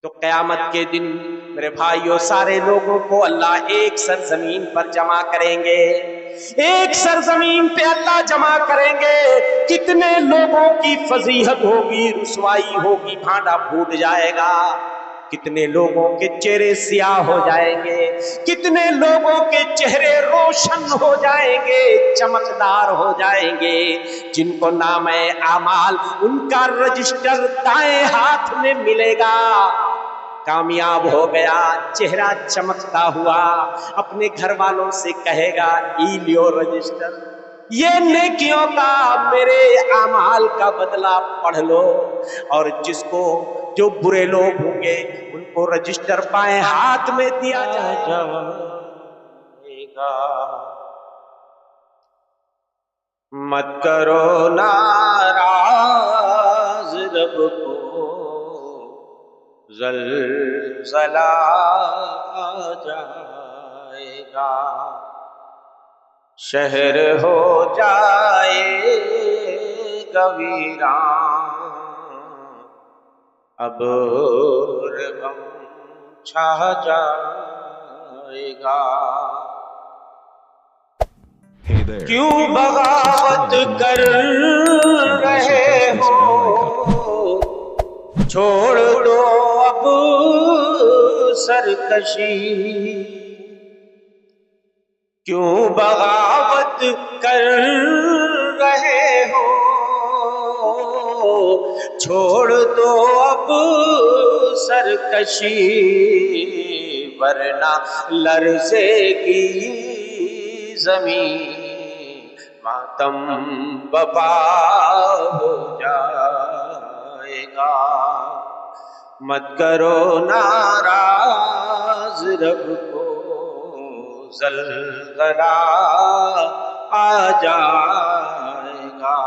تو قیامت کے دن میرے بھائیوں سارے لوگوں کو اللہ ایک سرزمین پر جمع کریں گے، ایک سرزمین پہ اللہ جمع کریں گے۔ کتنے لوگوں کی فضیحت ہوگی، رسوائی ہوگی، بھانڈا پھوٹ جائے گا، کتنے لوگوں کے چہرے سیاہ ہو جائیں گے، کتنے لوگوں کے چہرے روشن ہو جائیں گے، چمکدار ہو جائیں گے، جن کو نام اعمال ان کا رجسٹر دائیں ہاتھ میں ملے گا۔ کامیاب ہو گیا، چہرہ چمکتا ہوا، اپنے گھر والوں سے کہے گا ای لیو رجسٹر، یہ نیکیوں کا میرے اعمال کا بدلہ پڑھ لو۔ اور جس کو جو برے لوگ ہوں گے ان کو رجسٹر بائیں ہاتھ میں دیا جائے گا۔ مت کرو ناراض رب کو، زلزلہ آ جائے گا، شہر ہو جائے گا ویران، اب غم چھا جائے گا۔ کیوں بغاوت کر رہے ہو، چھوڑ دو اب سرکشی، کیوں بغاوت کر رہے ہو، چھوڑ دو اب سرکشی، ورنہ لرزے گی زمین، ماتم بپا ہو جائے گا۔ مت کرو ناراض رب کو، زلزلہ آ جائے گا۔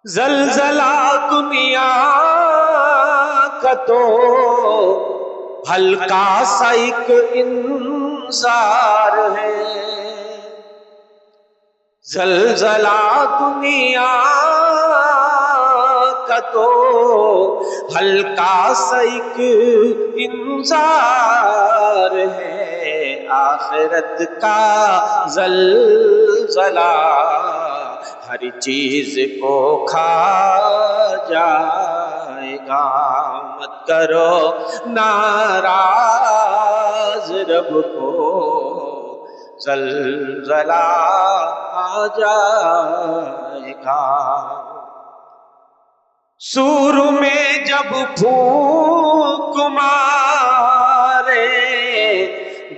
زلزلہ دنیا کا تو ہلکا سا ایک انذار ہے، زلزلہ دنیا کا تو ہلکا سا ایک انذار ہے، آخرت کا زلزلہ ہر چیز کو کھا جائے گا۔ مت کرو ناراض رب کو، زلزلہ آ جائے گا۔ سور میں جب پھونک مارے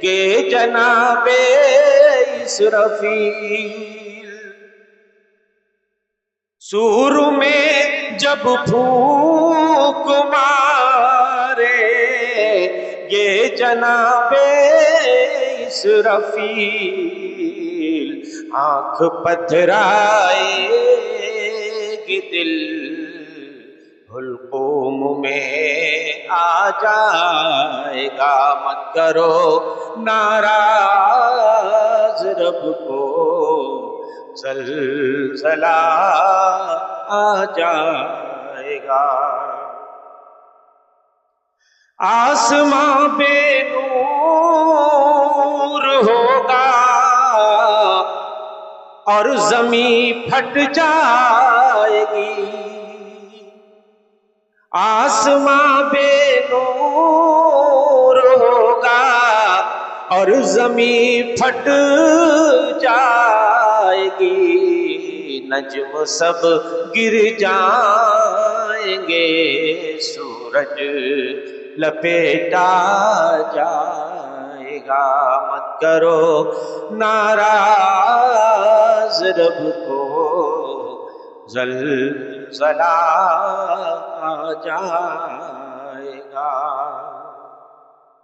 گے جناب اسرافیل، سور میں جب پھونک مارے گے جناب اسرافیل، آنکھ پتھرائے گی دل حلقوم میں آ جائے گا۔ مت کرو ناراض رب کو، زلزلہ آ جائے گا۔ آسماں بے نور ہوگا اور زمین پھٹ جائے گی، آسماں بے نور ہوگا اور زمین پھٹ جائے گی، نجم سب گر جائیں گے، سورج لپیٹا جائے گا۔ مت کرو ناراض رب کو، زلزلہ آ جائے گا۔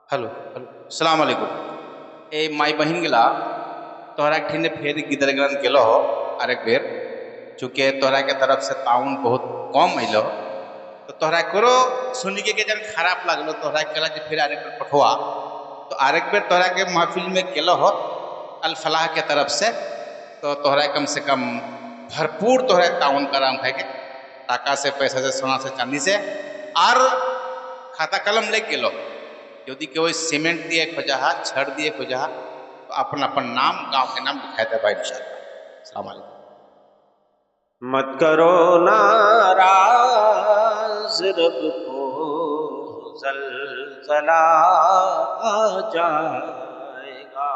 ہلو السلام علیکم۔ اے مائی بہن گلا توہرا ٹھن پھر گدر گرن گلو آریک بیر، چونکہ توہرا کے طرف سے تعاون بہت کم ایلو، تو توہرا کرو سنی کے جن خراب لگلو، توہرا کلا جو پھر آریک بیر پٹھوا، تو آریک بیر توہرا کے محفل میں گلو ہو الفلاح کے طرف سے، تو توہرا کم سے کم بھرپور توہرا تعاون کرام ہے کہ ٹاکا سے، پیسہ سے، سونا سے، چاندی سے، اور খাতা কলম লেগে গেল, যদি কেউ সিমেন্ট দিয়ে খোঁজা, छड़ দিয়ে খোঁজা, तो अपन अपन नाम, गांव के नाम लिखा देगा इंशाल्लाह। अस्सलाम वालेकुम। मत करो नाराज रब को, ज़लज़ला आ जाएगा।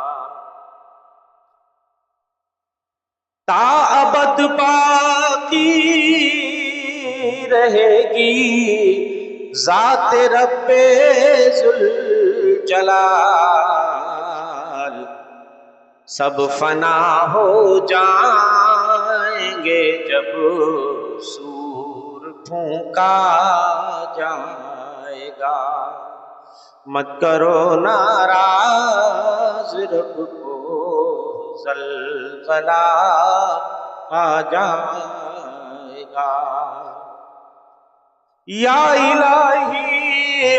ताअबद बाकी रहेगी ज़ात रब्बे ज़ुल जलाल। सब फना हो जाएंगे जब सूर फूंका जाएगा। मत करो नाराज रब को, ज़लज़ला आ जाएगा। या इलाही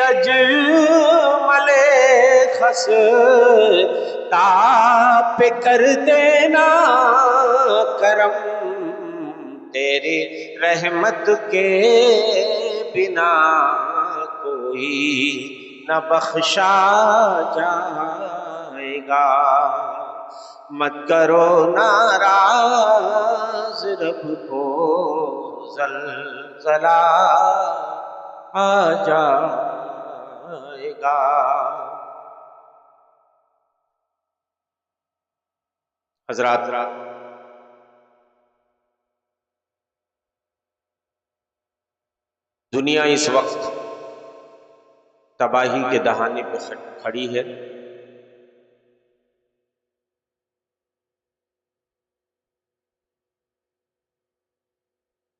अजमले खस ताप कर देना करम, तेरी रहमत के बिना कोई न बख्शा जाएगा। मत करो नाराज रब को, ज़लज़ला आ जाएगा। हज़रात, दुनिया इस वक्त तबाही के दहाने पे खड़ी है।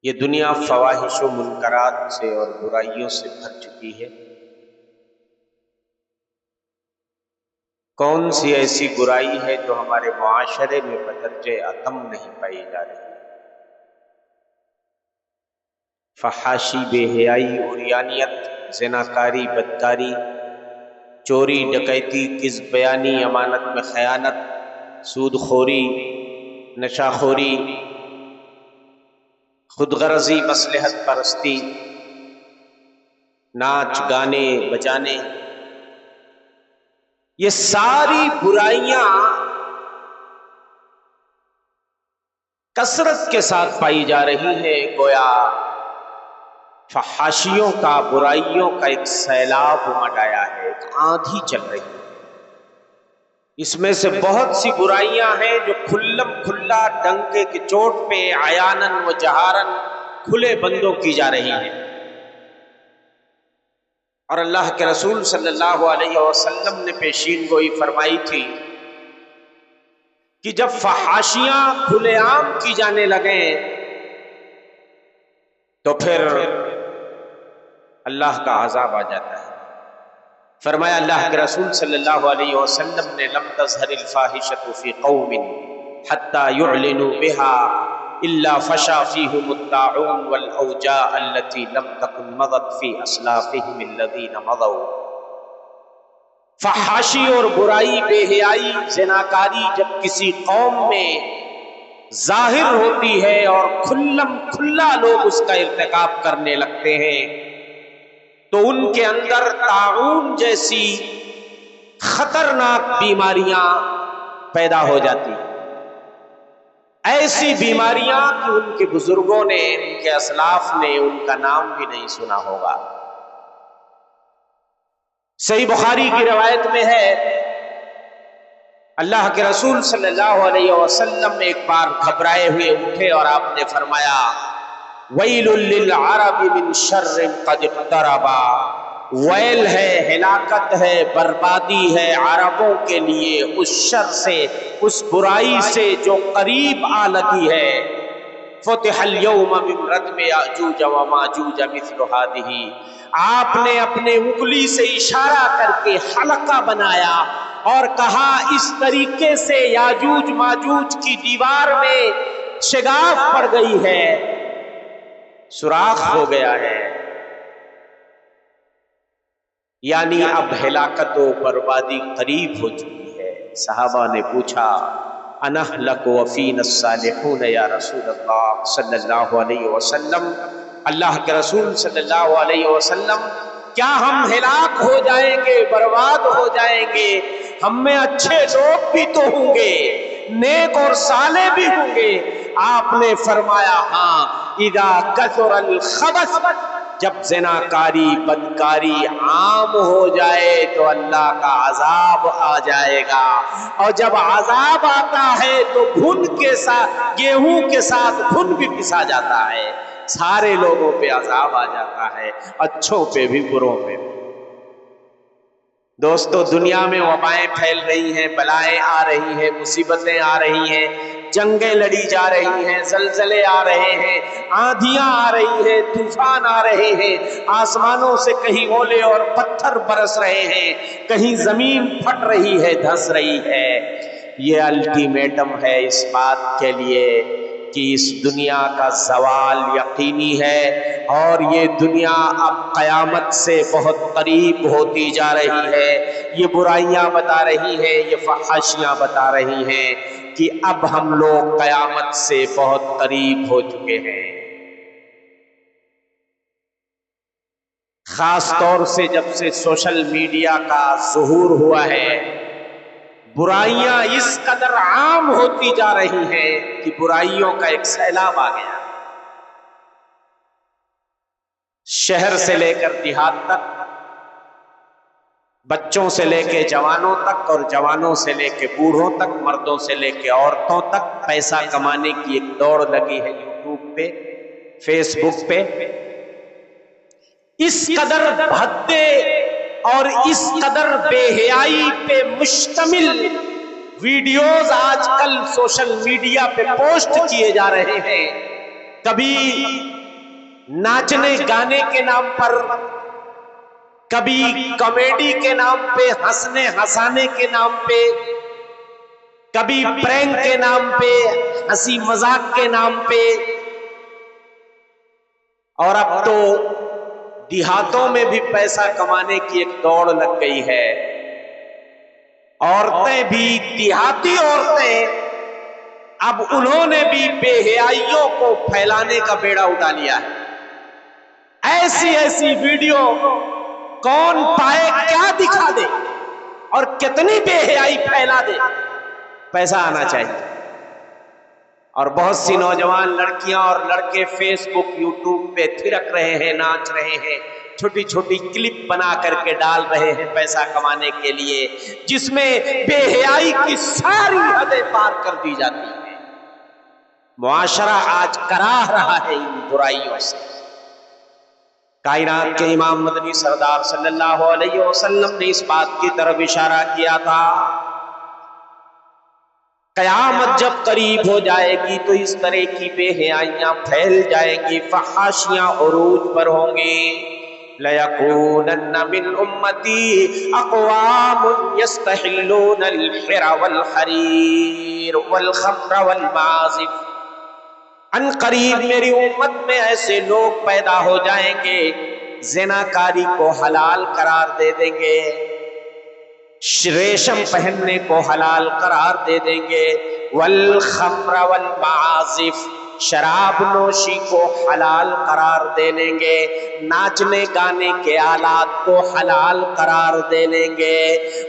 ये दुनिया फवाहिश व मुनकरात से और बुराइयों से भर चुकी है। कौन सी ऐसी बुराई है जो हमारे मुआशरे में बदर्जे अतम नहीं पाई जा रही? फहाशी, बेहयाई, उरियानियत, ज़िनाकारी, बदकारी, चोरी, डकैती, किज़्ब बयानी, अमानत में खयानत, सूदखोरी, नशाखोरी, खुदगरजी, मसलहत परस्ती, नाच गाने बजाने, ये सारी बुराइयां कसरत के साथ पाई जा रही है। गोया फहाशियों का, बुराइयों का एक सैलाब मचाया है, एक आंधी चल रही है। इसमें से बहुत सी बुराइयां हैं जो खुल्लम खुल्ला डंके की चोट पे आयानन व जहारन खुले बंदों की जा रही हैं। और अल्लाह के रसूल सल्लल्लाहु अलैहि वसल्लम ने पेशीन गोई फरमाई थी कि जब फहाशियां खुलेआम की जाने लगे तो फिर अल्लाह का अज़ाब आ जाता है। फरमाया अल्लाह के रसूल सल्लल्लाहु अलैहि वसल्लम ने, लम तज़हरिल फ़ाहिशतु फ़ी क़ौमिन हत्ता युअलिनु बिहा इल्ला फशा फ़ीहुमुत ताऊन वल औजा अल्लती लम तकुन मदत फ़ी अस्लाफ़िहिम अल्लज़ीना मदौ। फहाशी और बुराई, बेहयाई, ज़िनाकारी जब किसी कौम में ज़ाहिर होती है और खुल्लम खुल्ला लोग उसका इर्तिकाब करने लगते हैं तो उनके अंदर ताऊन जैसी खतरनाक बीमारियां पैदा हो जाती हैं। ऐसी बीमारियां कि उनके बुजुर्गों ने, उनके असलाफ ने उनका नाम भी नहीं सुना होगा। सही बुखारी की रिवायत में है, अल्लाह के रसूल सल्लल्लाहु अलैहि वसल्लम एक बार घबराए हुए उठे और आपने फरमाया, वैलुल लिल अरबी मिन शर्रिन क़द इक़्तरबा। वैल है, हिलाकत है, बर्बादी है अरबों के लिए उस शर से, उस बुराई से जो करीब आ लगी है। फुतिहल यौम मिन रदम याजूज व माजूज मिस्लु हादिही। आपने अपने उंगली से इशारा करके हलका बनाया और कहा, इस तरीके से याजूज माजूज की दीवार में शिगाफ पड़ गई है, सुराख हो गया है, यानी अब हिलाकत व बर्बादी करीब हो चुकी है। सहाबा ने पूछा, अनहलक व फीना सालिहून या रसूलल्लाह सल्लल्लाहु अलैहि वसल्लम। अल्लाह के रसूल सल्लल्लाहु अलैहि वसल्लम, کیا ہم ہلاک ہو جائیں گے، برباد ہو جائیں گے؟ ہم میں اچھے لوگ بھی تو ہوں گے، نیک اور صالح بھی ہوں گے۔ آپ نے فرمایا ہاں، اذا کثر الخبث، جب زناکاری بدکاری عام ہو جائے تو اللہ کا عذاب آ جائے گا، اور جب عذاب آتا ہے تو گھن کے ساتھ، گیہوں کے ساتھ گھن بھی پسا جاتا ہے، سارے لوگوں پہ عذاب آ جاتا ہے، اچھوں پہ بھی بروں پہ بھی۔ دوستو، دنیا میں وبائیں پھیل رہی ہیں، بلائیں آ رہی ہیں، مصیبتیں آ رہی ہیں، جنگیں لڑی جا رہی ہیں، زلزلے آ رہے ہیں، آندھیاں آ رہی ہیں، طوفان آ رہے ہیں، آسمانوں سے کہیں اولے اور پتھر برس رہے ہیں، کہیں زمین پھٹ رہی ہے، دھس رہی ہے۔ یہ الٹیمیٹم ہے اس بات کے لیے کہ اس دنیا کا زوال یقینی ہے، اور یہ دنیا اب قیامت سے بہت قریب ہوتی جا رہی ہے۔ یہ برائیاں بتا رہی ہیں، یہ فحاشیاں بتا رہی ہیں کہ اب ہم لوگ قیامت سے بہت قریب ہو چکے ہیں۔ خاص طور سے جب سے سوشل میڈیا کا ظہور ہوا ہے، برائیاں اس قدر عام ہوتی جا رہی ہیں کہ برائیوں کا ایک سیلاب آ گیا۔ شہر سے لے کر دیہات تک، بچوں سے لے کے جوانوں تک، اور جوانوں سے لے کے بوڑھوں تک، مردوں سے لے کے عورتوں تک پیسہ کمانے کی ایک دوڑ لگی ہے یوٹیوب پہ، فیس بک پہ۔ اس قدر بھدے اور اس قدر بے حیائی پہ مشتمل ویڈیوز آج کل سوشل میڈیا پہ پوسٹ کیے جا رہے ہیں۔ کبھی ناچنے گانے کے نام پر، کبھی کامیڈی کے نام پہ، ہنسنے ہنسانے کے نام پہ، کبھی پرینک کے نام پہ، ہنسی مذاق کے نام پہ، اور اب تو دیہاتوں میں بھی پیسہ کمانے کی ایک دوڑ لگ گئی ہے۔ عورتیں بھی، دیہاتی عورتیں، اب انہوں نے بھی بے حیائیوں کو پھیلانے کا بیڑا اٹھا لیا ہے۔ ایسی ایسی ویڈیو کون پائے، کیا دکھا دے اور کتنی بے حیائی پھیلا دے، پیسہ آنا چاہیے۔ اور بہت سی نوجوان لڑکیاں اور لڑکے فیس بک، یوٹیوب پہ تھرک رہے ہیں، ناچ رہے ہیں، چھوٹی چھوٹی کلپ بنا کر کے ڈال رہے ہیں پیسہ کمانے کے لیے، جس میں بے حیائی کی ساری حدیں پار کر دی جاتی ہیں۔ معاشرہ آج کراہ رہا ہے ان برائیوں سے۔ کائنات کے امام مدنی سردار صلی اللہ علیہ وسلم نے اس بات کی طرف اشارہ کیا تھا، قیامت جب قریب ہو جائے گی تو اس طرح کی بے حیائیاں پھیل جائیں گی، فحاشیاں عروج پر ہوں گی۔ لَيَكُونَنَّ مِنْ أُمَّتِي أَقْوَامٌ يَسْتَحِلُّونَ الْحِرَ وَالْحَرِيرَ وَالْخَمْرَ وَالْمَعَازِفَ۔ ان قریب میری امت میں ایسے لوگ پیدا ہو جائیں گے، زناکاری کو حلال قرار دے دیں گے، ریشم پہننے کو حلال قرار دے دیں گے، والخمر والمعازف، شراب نوشی کو حلال قرار دے لیں گے، ناچنے گانے کے آلات کو حلال قرار دے لیں گے،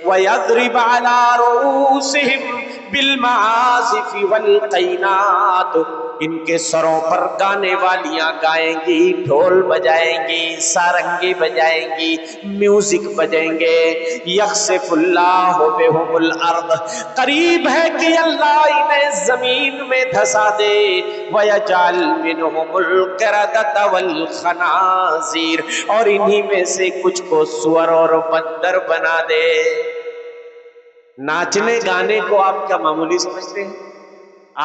وَيَضْرِبَ عَلَىٰ رُؤُوسِهِمْ بِالْمَعَازِفِ وَالْقَيْنَاتِ، ان کے سروں پر گانے والیاں گائیں گی، ڈھول بجائیں گی، سارنگی بجائیں گی، میوزک بجیں گے۔ یخسف اللہ بہم الارض، قریب ہے کہ اللہ انہیں زمین میں دھسا دے، ویجعل منہم القردۃ والخنازیر، اور انہی میں سے کچھ کو سور اور بندر بنا دے۔ ناچنے گانے کو آپ کیا معمولی سمجھتے ہیں؟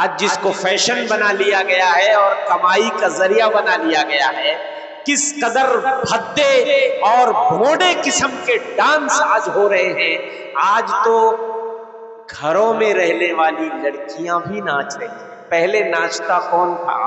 آج جس کو فیشن بنا لیا گیا ہے اور کمائی کا ذریعہ بنا لیا گیا ہے، کس قدر بھدے اور بھوڑے قسم کے ڈانس آج ہو رہے ہیں۔ آج تو گھروں میں رہنے والی لڑکیاں بھی ناچ رہی ہیں۔ پہلے ناچتا کون تھا؟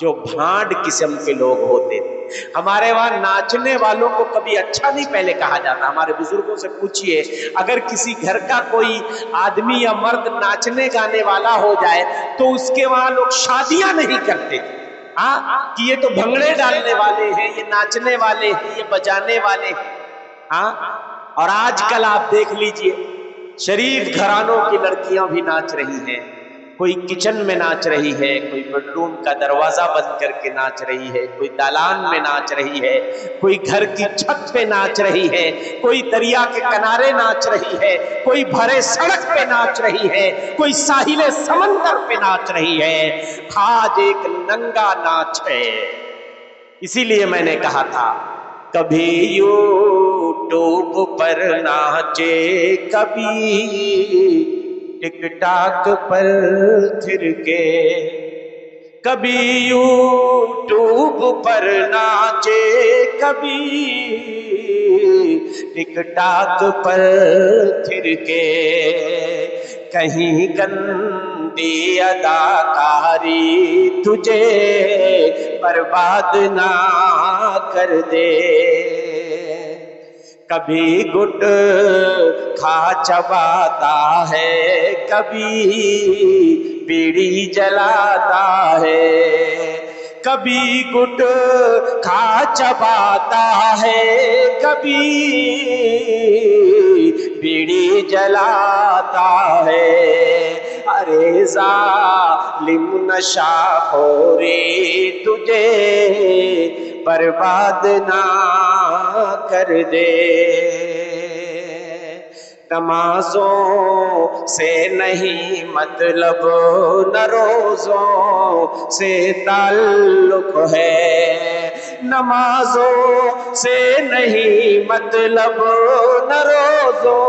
جو بھانڈ قسم کے لوگ ہوتے تھے۔ ہمارے وہاں ناچنے والوں کو کبھی اچھا نہیں پہلے کہا جاتا۔ ہمارے بزرگوں سے پوچھئے، اگر کسی گھر کا کوئی آدمی یا مرد ناچنے گانے والا ہو جائے تو اس کے وہاں لوگ شادیاں نہیں کرتے تھے۔ हाँ कि ये तो भंगड़े डालने वाले हैं, ये नाचने वाले हैं, ये बजाने वाले हैं। हाँ, और आजकल आप देख लीजिए शरीफ घरानों की लड़कियां भी नाच रही हैं। कोई किचन में नाच रही है, कोई बेडरूम का दरवाजा बंद करके नाच रही है, कोई दालान में नाच रही है, कोई घर की छत पे नाच रही है, कोई दरिया के किनारे नाच रही है, कोई भरे सड़क पे नाच रही है, कोई साहिले समंदर पे नाच रही है। आज एक नंगा नाच है। इसीलिए मैंने कहा था कभी यूट्यूब पर नाचे, कभी टिकटॉक पर थिरके, कभी यूट्यूब पर नाचे, कभी टिकटॉक पर थिरके, कहीं गंदी अदाकारी तुझे बर्बाद ना कर दे। कभी गुट खा चबाता है, कभी बीड़ी जलाता है, कभी गुट खा चबाता है, कभी बीड़ी जलाता है। अरे जालिम नशाखोरी तुझे बर्बाद ना कर दे। नमाजों से नहीं मतलब न रोज़ों से ताल्लुक है, नमाजों से नहीं मतलब न रोज़ों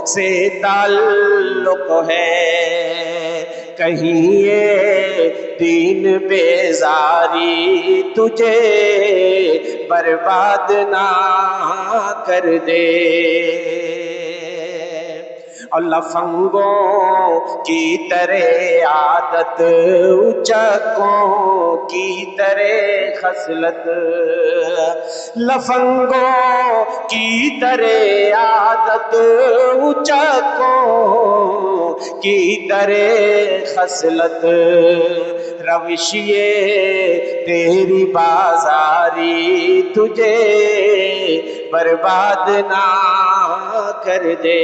से ताल्लुक है। कहीं ये दीन बेजारी तुझे बर्बाद ना कर दे। और लफंगों की तरह आदत, उचकों की तरह खसलत, लफंगों की तरह आदत, उचकों की तरह खसलत, रविश ये तेरी बाजारी तुझे बर्बाद ना कर दे।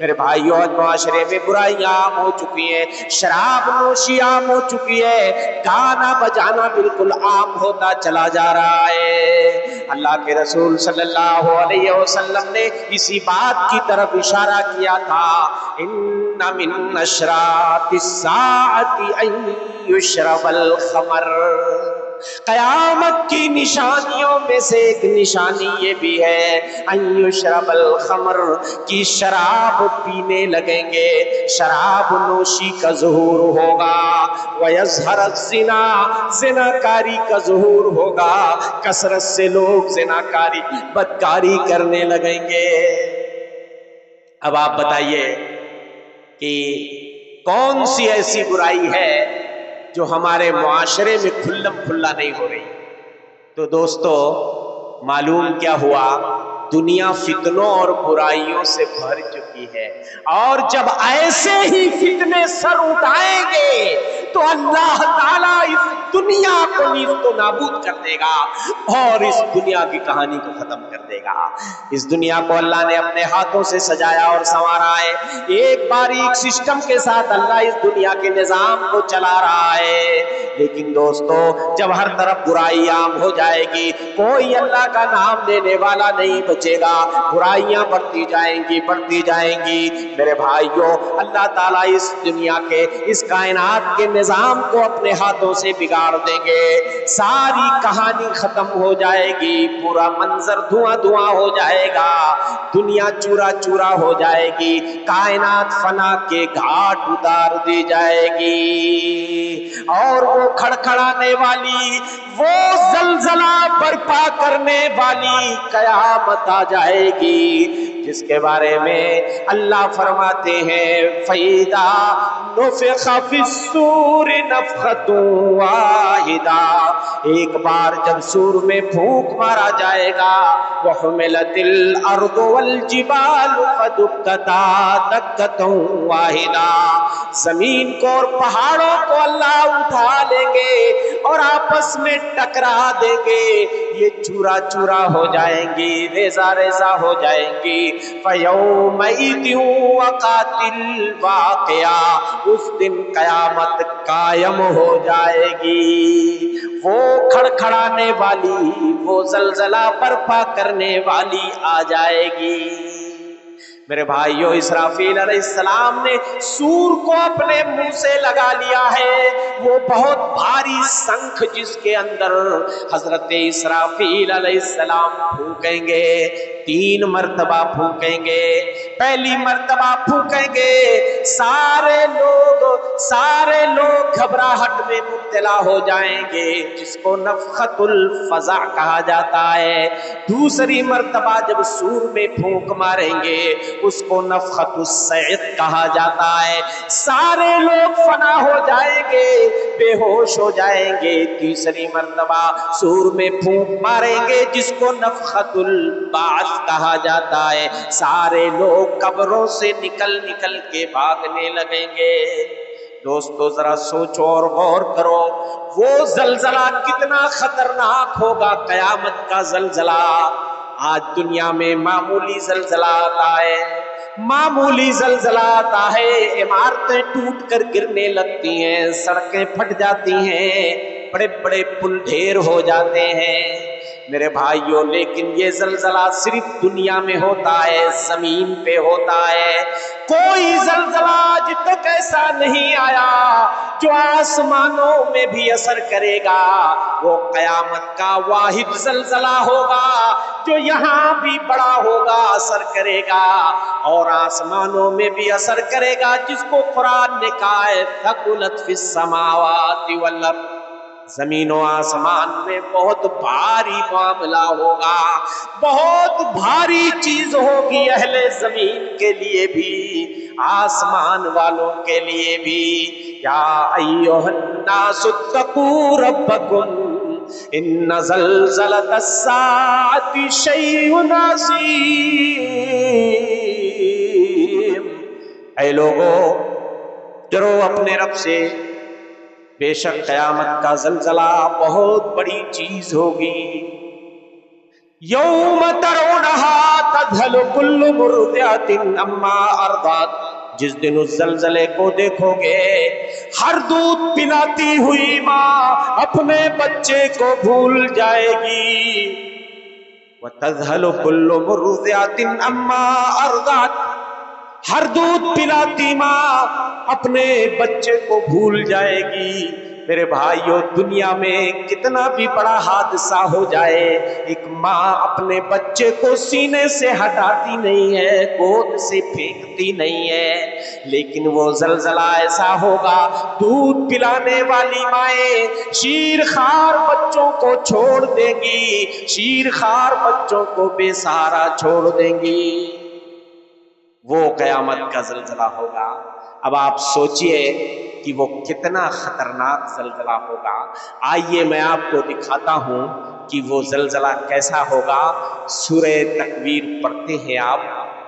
मेरे भाइयों, आज मुआशरे में बुराइयां आम हो चुकी हैं, शराब नोशी आम हो चुकी है, गाना बजाना बिल्कुल आम होता चला जा रहा है। अल्लाह के रसूल सल्लल्लाहु अलैहि वसल्लम ने इसी बात की तरफ इशारा किया था, इन्ना मिन अशरातिस साअति अन युशरबल खमर। क़यामत की निशानियों में से एक निशानी ये भी है, अय्युशरबल खमर, की शराब पीने लगेंगे, शराब नोशी का ज़ुहूर होगा, वयज़हर ज़िना, ज़िनाकारी का ज़ुहूर होगा, कसरत से लोग ज़िनाकारी बदकारी करने लगेंगे। अब आप बताइए कि कौन सी ऐसी बुराई है जो हमारे मुआशरे में खुल्लम खुल्ला नहीं हो रही। तो दोस्तों, मालूम क्या हुआ, दुनिया फितनों और बुराइयों से भर चुकी है, और जब ऐसे ही फितने सर उठाएंगे तो अल्लाह ताला इस दुनिया को नीस्तो नाबूद कर देगा और इस दुनिया की कहानी को खत्म कर देगा। इस दुनिया को अल्लाह ने अपने हाथों से सजाया और संवारा है, एक बारीक सिस्टम के साथ अल्लाह इस दुनिया के निजाम को चला रहा है। लेकिन दोस्तों, जब हर तरफ बुराई आम हो जाएगी, कोई अल्लाह का नाम लेने वाला नहीं बचेगा, बुराइयां बढ़ती जाएंगी, बढ़ती जाएंगी। मेरे भाइयों, अल्लाह ताला इस दुनिया के, इस कायनात के निजाम को अपने हाथों से बिगाड़ देंगे, सारी कहानी खत्म हो जाएगी, पूरा मंजर धुआं धुआं हो जाएगा, दुनिया चूरा चूरा हो जाएगी, कायनात फना के घाट उतार दी जाएगी, और वो खड़खड़ाने वाली, वो जलजला बर्पा करने वाली कयामत आ जाएगी, जिसके बारे में अल्लाह फरमाते हैं, फैदा नुफ़िख़ फ़िस्सूर नफ़ख़तुन واحدا، ایک بار جب سور میں پھونک مارا جائے گا، وحملت الارض والجبال فدکتا دکتا واحدا، زمین کو اور پہاڑوں کو اللہ اٹھا لیں گے اور آپس میں ٹکرا دیں گے، یہ چورا چورا ہو جائیں گی، ریزہ ریزہ ہو جائیں گی۔ فَيَوْمَئِذٍ وَقَعَتِ الْوَاقِعَةُ، اس دن قیامت قائم ہو جائے گی، وہ کھڑکھڑانے والی، وہ زلزلہ برپا کرنے والی آ جائے گی۔ میرے بھائیو، اسرافیل علیہ السلام نے سور کو اپنے منہ سے لگا لیا ہے، وہ بہت بھاری شنکھ جس کے اندر حضرت اسرافیل علیہ السلام پھونکیں گے، 3 مرتبہ پھونکیں گے۔ پہلی مرتبہ پھونکیں گے، سارے لوگ گھبراہٹ میں مبتلا ہو جائیں گے، جس کو نفخۃ الفزع کہا جاتا ہے۔ دوسری مرتبہ جب سور میں پھونک ماریں گے، اس کو نفخۃ الصعق کہا جاتا ہے، سارے لوگ فنا ہو جائیں گے، بے ہوش ہو جائیں گے۔ تیسری مرتبہ سور میں پھونک ماریں گے، جس کو نفخۃ البعث کہا جاتا ہے، سارے لوگ قبروں سے نکل نکل کے بھاگنے لگیں گے۔ دوستو ذرا سوچو اور غور کرو، وہ زلزلہ کتنا خطرناک ہوگا، قیامت کا زلزلہ۔ آج دنیا میں معمولی زلزلہ آتا ہے، معمولی زلزلہ آتا ہے، عمارتیں ٹوٹ کر گرنے لگتی ہیں، سڑکیں پھٹ جاتی ہیں، بڑے بڑے پل ڈھیر ہو جاتے ہیں میرے بھائیوں، لیکن یہ زلزلہ صرف دنیا میں ہوتا ہے، زمین پہ ہوتا ہے۔ کوئی زلزلہ آج تک ایسا نہیں آیا جو آسمانوں میں بھی اثر کرے گا، وہ قیامت کا واحد زلزلہ ہوگا جو یہاں بھی بڑا ہوگا، اثر کرے گا اور آسمانوں میں بھی اثر کرے گا، جس کو قرآن نے کہا ہے ثقلت فی السماوات والارض، زمین و آسمان میں بہت بھاری معاملہ ہوگا، بہت بھاری چیز ہوگی، اہل زمین کے لیے بھی، آسمان والوں کے لیے بھی۔ یا ایھا الناس اتقوا ربکم ان زلزلۃ الساعۃ شیء عظیم، اے لوگو ڈرو اپنے رب سے، بے شک قیامت کا زلزلہ بہت بڑی چیز ہوگی۔ یوم ترونہا تذہل کل مرضعۃ عما ارضعت، جس دن اس زلزلے کو دیکھو گے، ہر دودھ پلاتی ہوئی ماں اپنے بچے کو بھول جائے گی۔ وتذہل کل مرضعۃ عما ارضعت، ہر دودھ پلاتی ماں اپنے بچے کو بھول جائے گی۔ میرے بھائیوں، دنیا میں کتنا بھی بڑا حادثہ ہو جائے، ایک ماں اپنے بچے کو سینے سے ہٹاتی نہیں ہے، گود سے پھینکتی نہیں ہے، لیکن وہ زلزلہ ایسا ہوگا، دودھ پلانے والی مائیں شیر خوار بچوں کو چھوڑ دیں گی، شیر خوار بچوں کو بے سہارا چھوڑ دیں گی، وہ قیامت کا زلزلہ ہوگا۔ اب آپ سوچئے کہ وہ کتنا خطرناک زلزلہ ہوگا۔ آئیے میں آپ کو دکھاتا ہوں کہ وہ زلزلہ کیسا ہوگا۔ سورہ تکویر پڑھتے ہیں آپ،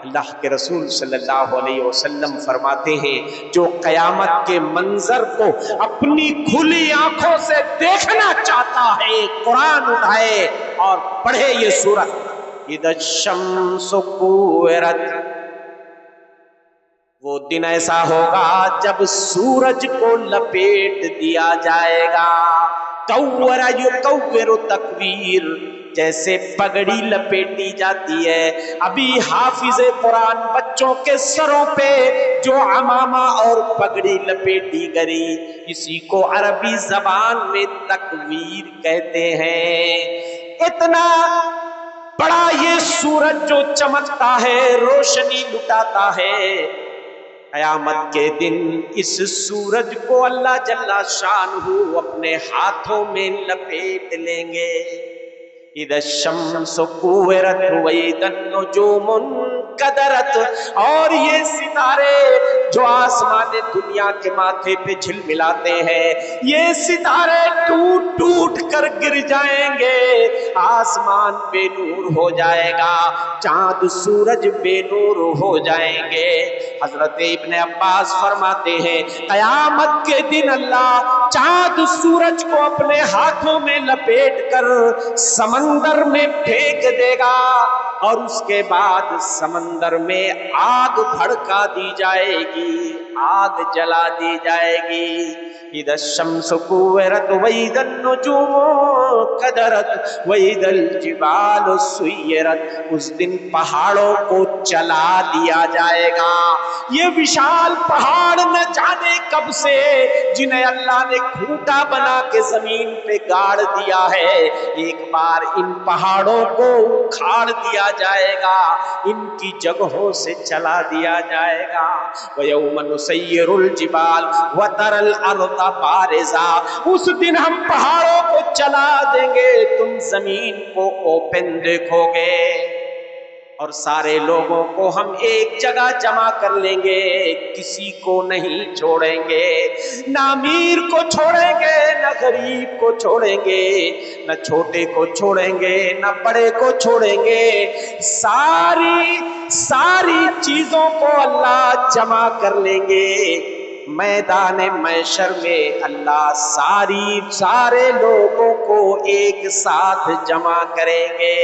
اللہ کے رسول صلی اللہ علیہ وسلم فرماتے ہیں جو قیامت کے منظر کو اپنی کھلی آنکھوں سے دیکھنا چاہتا ہے، قرآن اٹھائے اور پڑھے یہ سورت، اذا الشمس کورت، وہ دن ایسا ہوگا جب سورج کو لپیٹ دیا جائے گا۔ کور یکور تکویر، جیسے پگڑی لپیٹی جاتی ہے۔ ابھی حافظ قرآن بچوں کے سروں پہ جو عمامہ اور پگڑی لپیٹی گئی، اسی کو عربی زبان میں تکویر کہتے ہیں۔ اتنا بڑا یہ سورج جو چمکتا ہے، روشنی لٹاتا ہے، قیامت کے دن اس سورج کو اللہ جل شانہ اپنے ہاتھوں میں لپیٹ لیں گے۔ इद शम्स कुव्विरत व इदन नुजूमुन कदरत, और ये सितारे जो आसमान दुनिया के माथे पे झिलमिलाते हैं, ये सितारे टूट टूट कर गिर जाएंगे, आसमान बेनूर हो जाएगा, चांद सूरज बेनूर हो जाएंगे। हजरत इब्ने अब्बास फरमाते हैं कयामत के दिन अल्लाह चांद सूरज को अपने हाथों में लपेट कर समंदर में फेंक देगा, और उसके बाद समंदर में आग भड़का दी जाएगी, आग जला दी जाएगी। इद शम्स कुव्विरत व इदन नुजूमु कदरत व इदल जिबाल सुय्यरत, उस दिन पहाड़ों को चला दिया जाएगा। ये विशाल पहाड़ न जाने कब से, जिन्हें अल्लाह ने खूंटा बना के जमीन पे गाड़ दिया है, एक बार इन पहाड़ों को उखाड़ दिया जाएगा, इनकी जगहों से चला दिया जाएगा। व यौम नुसय्यिरुल जिबाल व तरल अर्द बारिज़ा, उस दिन हम पहाड़ों को चला देंगे, तुम जमीन को ओपन देखोगे, और सारे लोगों को हम एक जगह जमा कर लेंगे, किसी को नहीं छोड़ेंगे, ना अमीर को छोड़ेंगे, न गरीब को छोड़ेंगे, न छोटे को छोड़ेंगे, न बड़े को छोड़ेंगे, सारी चीजों को अल्लाह जमा कर लेंगे। मैदान महशर में अल्लाह सारे लोगों को एक साथ जमा करेंगे।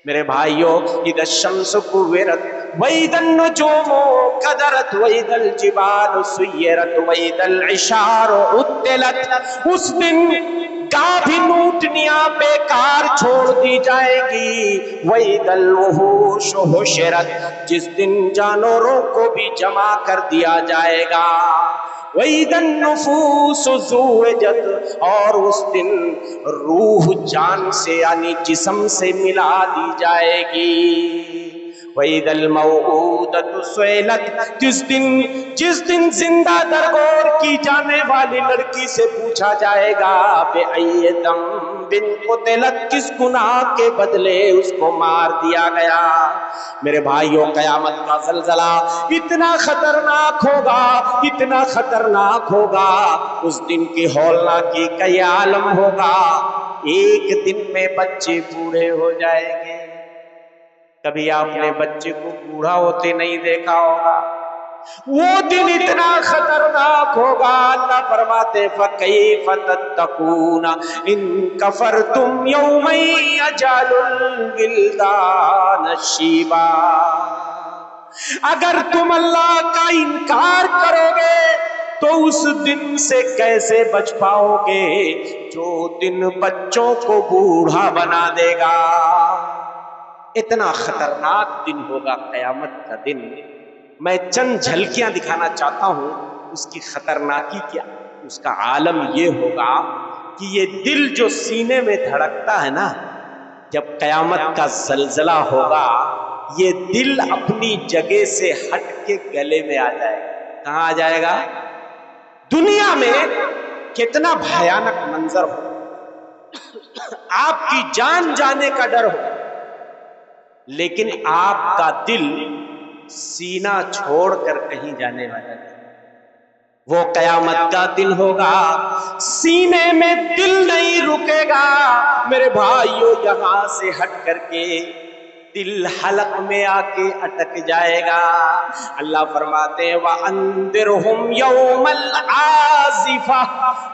मेरे भाइयों, इद शम्स कुव्विरत व इदन नुजूमु कदरत व इदल जिबाल सुय्यरत व इदल इशार उत्तिलत, उस दिन गाभिन ऊँटनियां बेकार छोड़ दी जाएगी। व इदल वहूश हुशिरत, जिस दिन जानवरों को भी जमा कर दिया जाएगा। व इदन नुफूस ज़ुविजत, और उस दिन रूह जान से यानी जिस्म से मिला दी जाएगी। व इदल मौऊदतु सुइलत, जिस दिन जिंदा दरगोर की जाने वाली लड़की से पूछा जाएगा बेअय्यि ज़ंबिन क़ुतिलत, किस गुनाह के बदले उसको मार दिया गया। मेरे भाइयों, कयामत का ज़लज़ला इतना खतरनाक होगा, इतना खतरनाक होगा, उस दिन की हौलनाकी का ये आलम होगा। एक दिन में बच्चे बूढ़े हो जाएंगे। कभी आपने बच्चे को बूढ़ा होते नहीं देखा होगा, वो दिन इतना खतरनाक होगा। अल्लाह फरमाते फकैफ तत्तकून इन कफरतुम यौमन यजअलुल विल्दान शीबा, अगर तुम अल्लाह का इनकार करोगे तो उस दिन से कैसे बच पाओगे जो दिन बच्चों को बूढ़ा बना देगा। इतना खतरनाक दिन होगा कयामत का दिन। मैं चंद झलकियां दिखाना चाहता हूं उसकी खतरनाकी क्या, उसका आलम ये होगा कि ये दिल जो सीने में धड़कता है ना, जब कयामत का जलजला होगा, ये दिल अपनी जगह से हट के गले में आ जाएगा। कहां आ जाएगा? दुनिया में कितना भयानक मंजर हो, आपकी जान जाने का डर हो, लेकिन आपका दिल सीना छोड़कर कहीं जाने वाला नहीं। वो कयामत का दिन होगा, सीने में दिल नहीं रुकेगा। मेरे भाइयों, यहां से हट करके दिल हलक में आके अटक जाएगा। अल्लाह फरमाते हैं व अंदिरहुम यौमल आज़िफा,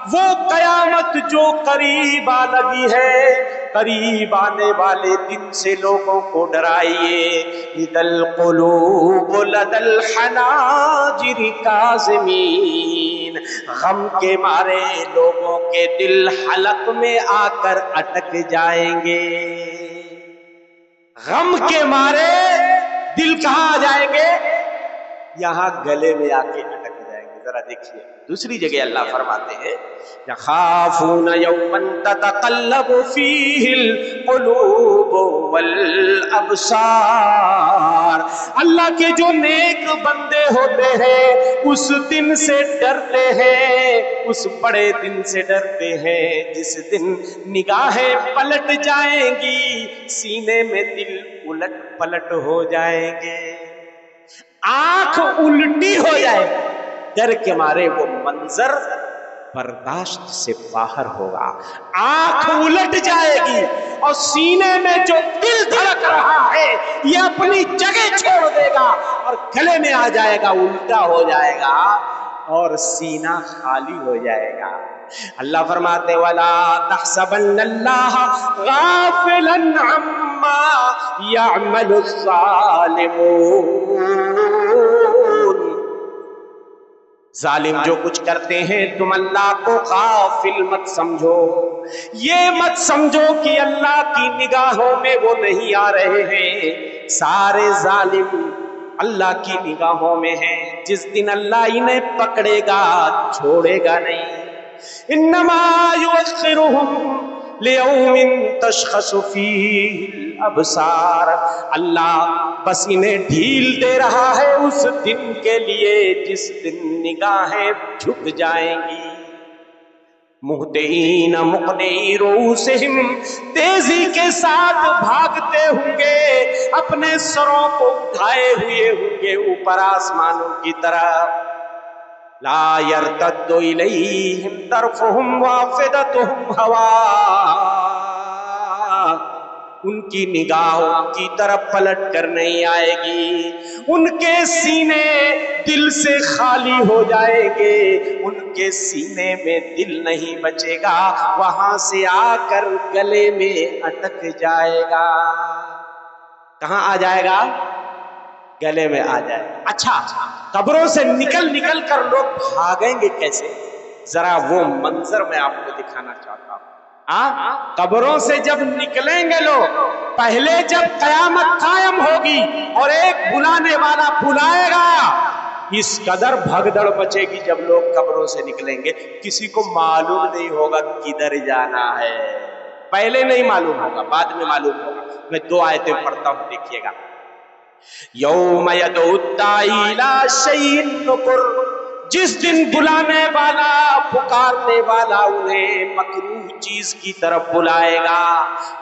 वो कयामत जो करीब आ लगी है, करीब आने वाले दिन से लोगों को डराइए। इदल क़ुलूब लदल हनाजिर काज़िमीन, गम के मारे लोगों के दिल हलक में आकर अटक जाएंगे। गम के मारे दिल कहां आ जाएंगे? यहां गले में आके अटक जाएंगे। ذرا دیکھیے دوسری جگہ اللہ فرماتے ہیں یخافون یوما تتقلب فیہ القلوب والابصار، اللہ کے جو نیک بندے ہوتے ہیں اس دن سے ڈرتے ہیں، اس بڑے دن سے ڈرتے ہیں جس دن نگاہیں پلٹ جائیں گی، سینے میں دل الٹ پلٹ ہو جائیں گے، آنکھ الٹی ہو جائے، ڈر کے مارے وہ منظر برداشت سے باہر ہوگا، آنکھ الٹ جائے گی اور سینے میں جو دل دھڑک رہا ہے یہ اپنی جگہ چھوڑ دے گا اور گلے میں آ جائے گا، الٹا ہو جائے گا اور سینہ خالی ہو جائے گا۔ اللہ فرماتے وَلَا تَحْسَبَنَّ اللَّهَ غَافِلًا عَمَّا يَعْمَلُ الظَّالِمُونَ، ظالم جو کچھ کرتے ہیں تم اللہ کو غافل مت سمجھو، یہ مت سمجھو کہ اللہ کی نگاہوں میں وہ نہیں آ رہے ہیں، سارے ظالم اللہ کی نگاہوں میں ہیں، جس دن اللہ انہیں پکڑے گا چھوڑے گا نہیں، انما یؤخرہم لیوم تشخص فیہ الابصار، اللہ بس انہیں ڈھیل دے رہا ہے اس دن کے لیے جس دن نگاہیں جھک جائیں گی، مہطعین مقنعی رؤوسہم، تیزی کے ساتھ بھاگتے ہوں گے، اپنے سروں کو اٹھائے ہوئے ہوں گے اوپر آسمانوں کی طرف، لا یرتد الیہم طرفہم وافئدتہم ہواء، ان کی نگاہوں کی طرف پلٹ کر نہیں آئے گی، ان کے سینے دل سے خالی ہو جائیں گے، ان کے سینے میں دل نہیں بچے گا، وہاں سے آ کر گلے میں اٹک جائے گا، کہاں آ جائے گا؟ گلے میں آ جائے گا۔ اچھا قبروں سے نکل کر لوگ بھاگیں گے کیسے؟ ذرا وہ منظر میں آپ کو دکھانا چاہتا ہوں۔ قبروں سے جب نکلیں گے لوگ، پہلے جب قیامت قائم ہوگی اور ایک بلانے والا بلائے گا، اس قدر بھگدڑ مچے گی جب لوگ قبروں سے نکلیں گے، کسی کو معلوم نہیں ہوگا کدھر جانا ہے، پہلے نہیں معلوم ہوگا، بعد میں معلوم ہوگا۔ میں 2 آیتیں پڑھتا ہوں دیکھیے گا۔ یوم یدعو الداعی الی شیء نکر، جس دن بلانے والا پکارنے والا انہیں مکروہ چیز کی طرف بلائے گا،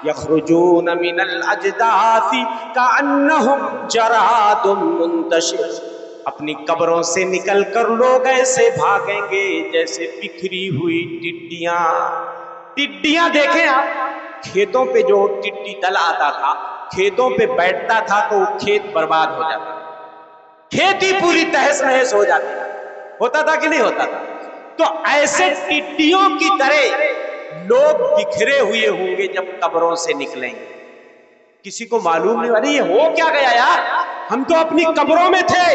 یخرجون من الاجداث کأنہم جراد منتشر، اپنی قبروں سے نکل کر لوگ ایسے بھاگیں گے جیسے بکھری ہوئی ٹڈیاں۔ ٹڈیاں دیکھیں آپ، کھیتوں پہ جو ٹڈی دل آتا تھا، کھیتوں پہ بیٹھتا تھا تو کھیت برباد ہو جاتا تھا، کھیتی پوری تہس نہس ہو جاتی تھی، ہوتا تھا کہ نہیں ہوتا تھا؟ تو ایسے ٹڈیوں کی طرح لوگ بکھرے ہوئے ہوں گے جب قبروں سے نکلیں گے، کسی کو معلوم نہیں ہوگا یہ ہو کیا گیا یار، ہم تو اپنی قبروں میں تھے،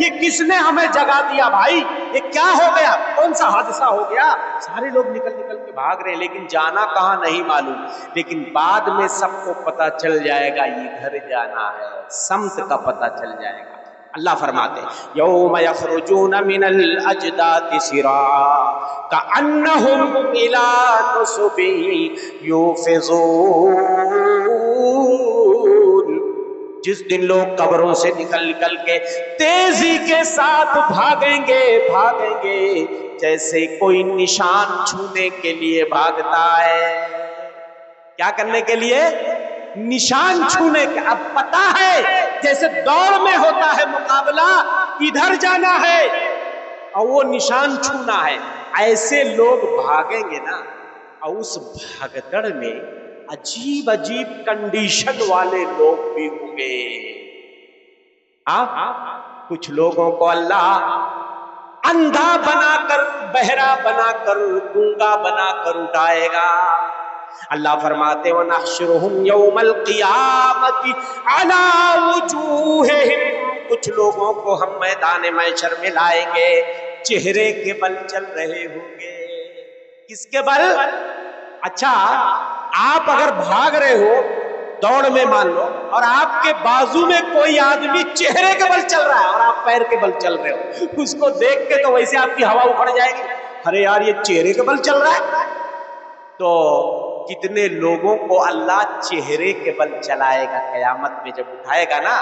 یہ کس نے ہمیں جگا دیا بھائی، یہ کیا ہو گیا، کون سا حادثہ ہو گیا؟ سارے لوگ نکل کے بھاگ رہے ہیں لیکن جانا کہاں نہیں معلوم، لیکن بعد میں سب کو پتا چل جائے گا یہ گھر جانا ہے، سمت کا پتا چل جائے گا۔ اللہ فرماتے ہیں یوم یخرجون من الاجداث سراعا کأنہم الی نصب یوفضون، جس دن لوگ قبروں سے نکل کے تیزی کے ساتھ بھاگیں گے جیسے کوئی نشان چھونے کے لیے بھاگتا ہے، کیا کرنے کے لیے؟ نشان چھونے کے، اب پتا ہے جیسے دوڑ میں ہوتا ہے مقابلہ، ادھر جانا ہے اور وہ نشان چھونا ہے، ایسے لوگ بھاگیں گے نا، اور اس بھگدڑ میں عجیب کنڈیشن والے لوگ بھی ہوں گے۔ کچھ لوگوں کو اللہ اندھا بنا کر، بہرا بنا کر، گونگا بنا کر اٹھائے گا۔ اللہ فرماتے وَنَحْشُرُهُمْ يَوْمَ الْقِيَامَةِ عَلَى وُجُوهِهِمْ، کچھ لوگوں کو ہم میدان محشر میں لائیں گے، چہرے کے بل چل رہے ہوں گے۔ کس کے بل؟ اچھا آپ اگر بھاگ رہے ہو दौड़ में मान लो, और आपके बाजू में कोई आदमी चेहरे के बल चल रहा है और आप पैर के बल चल रहे हो, उसको देख के तो वैसे आपकी हवा उखड़ जाएगी, अरे यार ये चेहरे के बल चल रहा है। तो कितने लोगों को अल्लाह चेहरे के बल चलाएगा, कयामत में जब उठाएगा ना,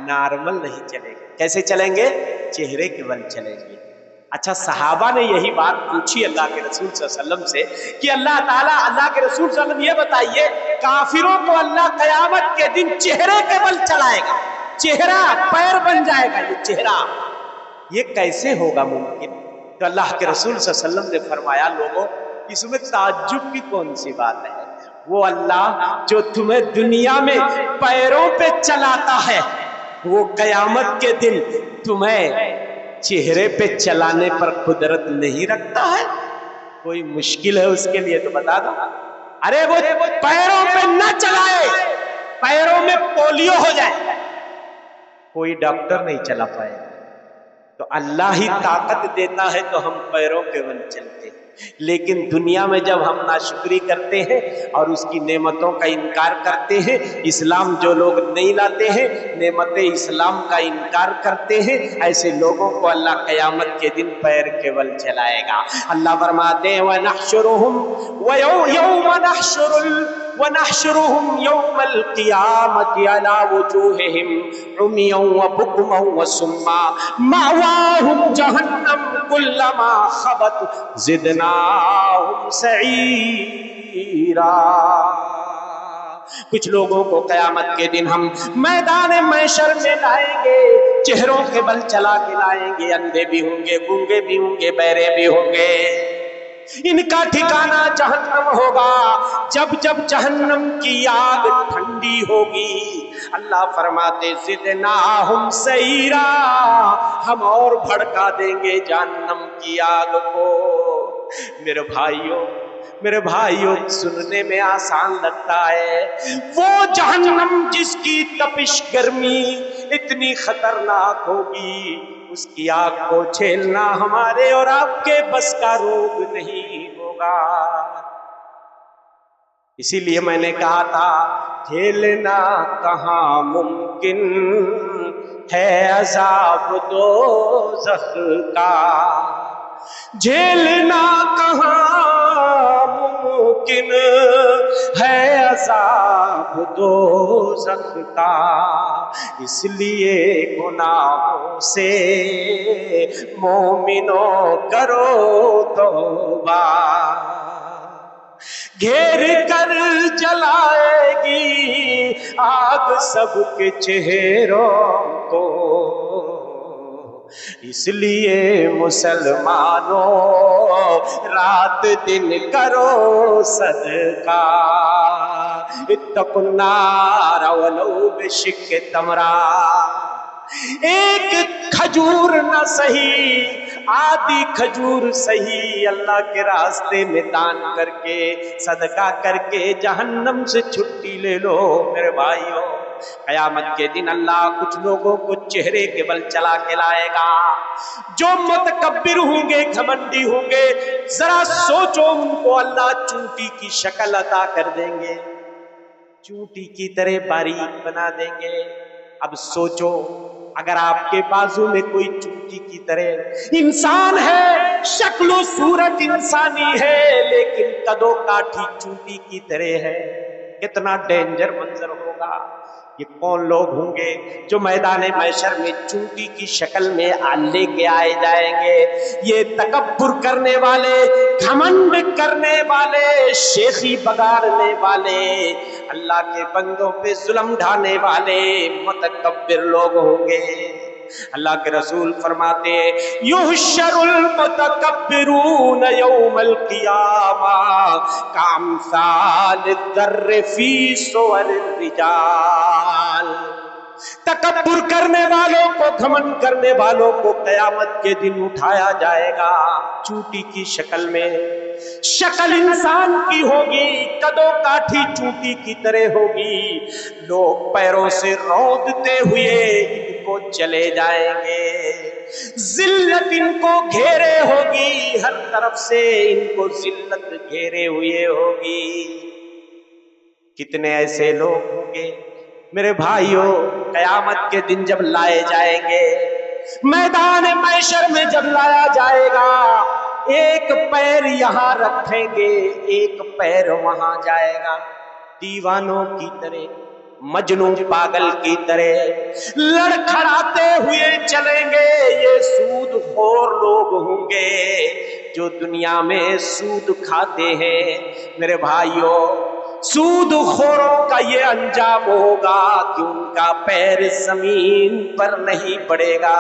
नॉर्मल नहीं चलेगा। कैसे चलेंगे? चेहरे के बल चलेंगे। अच्छा, सहाबा ने यही बात पूछी अल्लाह के रसूल सल्लल्लाहु अलैहि वसल्लम से कि अल्लाह ताला, अल्लाह के रसूल सल्लल्लाहु अलैहि वसल्लम ये बताइए, काफिरों को अल्लाह कयामत के दिन चेहरे के बल चलाएगा, चेहरा पैर बन जाएगा, ये चेहरा, ये कैसे होगा मुमकिन? तो अल्लाह के रसूल सल्लल्लाहु अलैहि वसल्लम ने फरमाया, लोगों इसमें ताज्जुब की कौन सी बात है? वो अल्लाह जो तुम्हें दुनिया में पैरों पे चलाता है, वो कयामत के दिन तुम्हें चेहरे पे चलाने पर कुदरत नहीं रखता है? कोई मुश्किल है उसके लिए तो बता दो। अरे वो पैरों पे न चलाए, पैरों में पोलियो हो जाए, कोई डॉक्टर नहीं चला पाएगा। तो अल्लाह ही ताकत देता है तो हम पैरों के बल चलते हैं। लेकिन दुनिया में जब हम नाशुक्री करते हैं और उसकी नेमतों का इनकार करते हैं, इस्लाम जो लोग नहीं लाते हैं, नेमत इस्लाम का इनकार करते हैं, ऐसे लोगों को अल्लाह क़यामत के दिन पैर के बल चलाएगा। अल्लाह फरमाते हैं वनहशुरुहुम वनहशुरुहुम यौमल क़ियामति अला वजूहिहिम उम्यन व बुकमन व सुम्मा मावाहुम जहन्नम कुल्लमा खबत ज़िदनाहुम सईरा। कुछ लोगों को कयामत के दिन हम मैदान महशर में लाएंगे, चेहरों के बल चला के लाएंगे। अंधे भी होंगे, गूंगे भी होंगे, बहरे भी होंगे। इनका ठिकाना जहन्नम होगा। जब जब जहन्नम की आग ठंडी होगी, अल्लाह फरमाते ज़िदनाहुम सईरा, हम और भड़का देंगे जहन्नम की आग को। मेरे भाइयों सुनने में आसान लगता है, वो जहन्नम जिसकी तपिश गर्मी इतनी खतरनाक होगी, उसकी आग को झेलना हमारे और आपके बस का रोग नहीं होगा। इसीलिए मैंने कहा था, झेलना कहाँ मुमकिन है अज़ाब दोज़ख का, झेलना कहाँ मुमकिन है अज़ाब दोज़ख का। इसलिए गुनाहों से मोमिनों करो तौबा, घेर कर जलाएगी आग सबके चेहरों को। इसलिए मुसलमानों रात दिन करो सदका, इत्तकुन नार वलो बिशिक्के तमरा। एक खजूर न सही, आधी खजूर सही, अल्लाह के रास्ते में दान करके, सदका करके जहन्नम से छुट्टी ले लो। मेरे भाइयों, कयामत के दिन अल्लाह कुछ लोगों को चेहरे के बल चला के लाएगा। जो मुतकब्बिर होंगे, घमंडी होंगे, जरा सोचो, उनको अल्लाह चूंटी की शक्ल अता कर देंगे, चूंटी की तरह बारीक बना देंगे। अब सोचो, अगर आपके बाजू में कोई चूंटी की तरह इंसान है, शक्लो सूरत इंसानी है, लेकिन कदों काठी चूंटी की तरह है, कितना डेंजर मंजर होगा। ये कौन लोग होंगे जो मैदान महशर में चूंटी की शक्ल में लेके आए जाएंगे? ये तकब्बुर करने वाले, घमंड करने वाले, शेखी बगाड़ने वाले, अल्लाह के बंदों पे जुल्म ढाने वाले मुतकब्बिर लोग होंगे। अल्लाह के रसूल फरमाते युहशरुल मुतकब्बिरून यौमल क़ियामा कामसाल दर्र फी सुवरिर रिजाल। तकब्बुर करने वालों को, घमंड करने वालों को कयामत के दिन उठाया जाएगा चूंटी की शक्ल में। शक्ल इंसान की होगी, कदों काठी चूंटी की तरह होगी। लोग पैरों से रौंदते हुए इनको चले जाएंगे, जिल्लत इनको घेरे होगी, हर तरफ से इनको जिल्लत घेरे हुए होगी। कितने ऐसे लोग होंगे मेरे भाइयों, कयामत के दिन जब लाए जाएंगे, मैदान मैशर में जब लाया जाएगा, एक पैर यहां रखेंगे, एक पैर वहां जाएगा। दीवानों की तरह, मजनू पागल की तरह लड़खड़ाते हुए चलेंगे। ये सूदखोर लोग होंगे जो दुनिया में सूद खाते हैं। मेरे भाइयों, सूदखोरों का ये अंजाम होगा कि उनका पैर जमीन पर नहीं पड़ेगा।